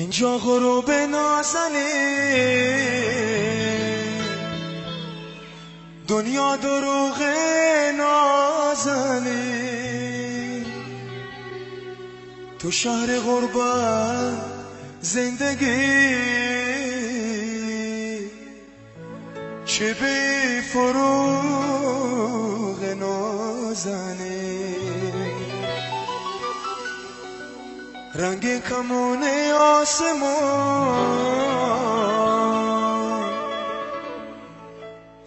اینجا غروب نازنی، دنیا دروغ نازنی، تو شهر غربت زندگی چه بی فروغ نازنی، رنگ کمون آسمان،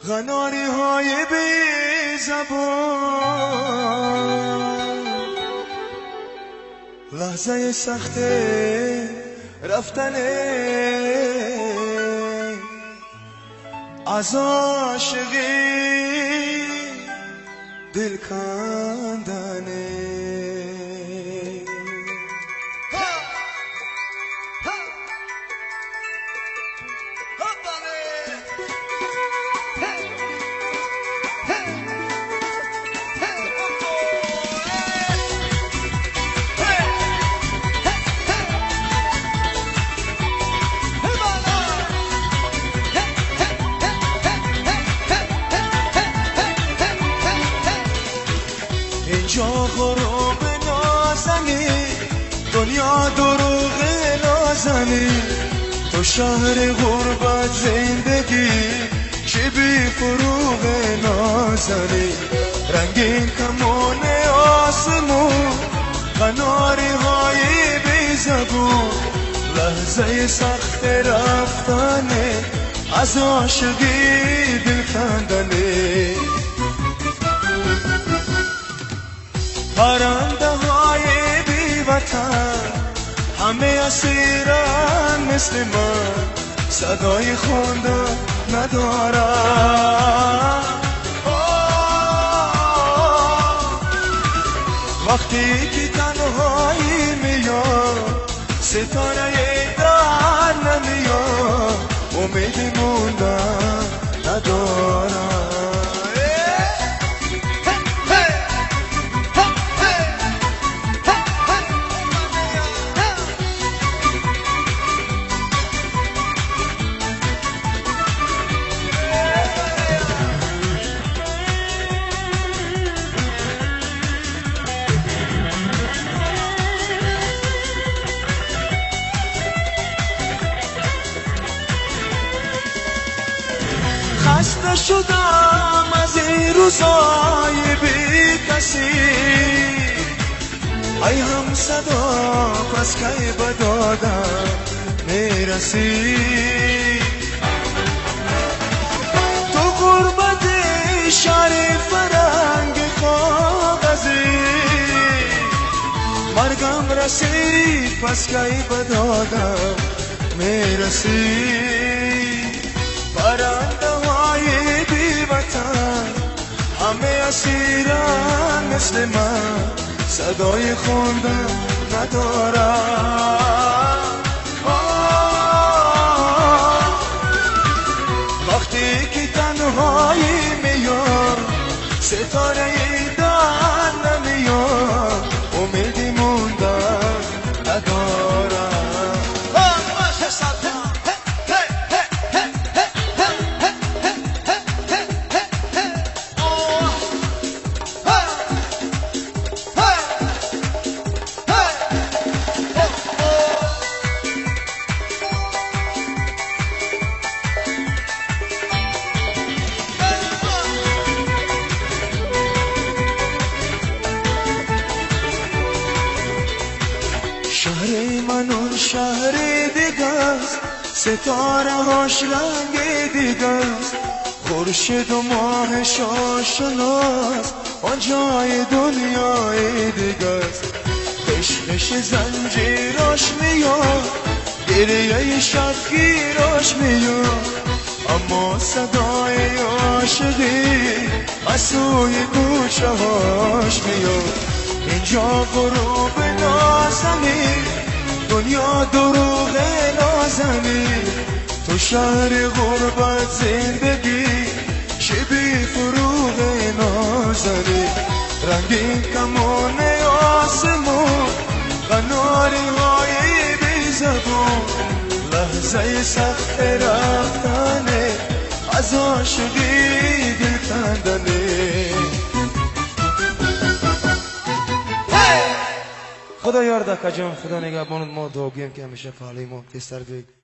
قناری های بی زبان، لحظه سخت رفتنه از عاشقی دل کندنه. اینجا غروب نازنی، دنیا دروغ نازنی، تو شهر غربت زندگی چه بی فروغ نازنی، رنگین کمون آسمون، قناری های بی زبون، لحظه سخت رفتنه از عاشقی دل کندنه. پرنده های بی وطن همه اسیرن مثل من، صدای خوندن ندارن. وقتی که تنهایی میاد ستاره در نمیاد، امیدی موندن ندارن. خسته شدم از این روزای بی کسی، ای هم صدا پس کی به دادم میرسی، تو غربت شهر فرنگ کاغذی، مرگم رسید پس کی به دادم میرسی. پرنده های بی وطن همه اسیرن مثل من، صدای خوندن ندارن. وقتی که تنهایی میاد ستاره در نمیاد، امیدی موندن ندارن. شهر من اون شهر دیگه است، ستاره هاش رنگ دیگه است، خورشید و ماهش آشناست، آن جای دنیای دیگه است. خشخش زنجیراش میاد، گریه شبگیراش میاد، اما صدای عاشقی از سوی کوچه هاش میاد. اینجا غروب نازنی، دنیا دروغ نازنی، تو شهر غربت زندگی چه بی فروغ نازنی، رنگین کمون آسمون، قناری های بی زبون، لحظه سخت رفتنه از عاشقی دل کندنه. خدا یار دکا جان، خدا نگهبانت ما، دعا گویم که همیشه فعالی ما تیستر بگ.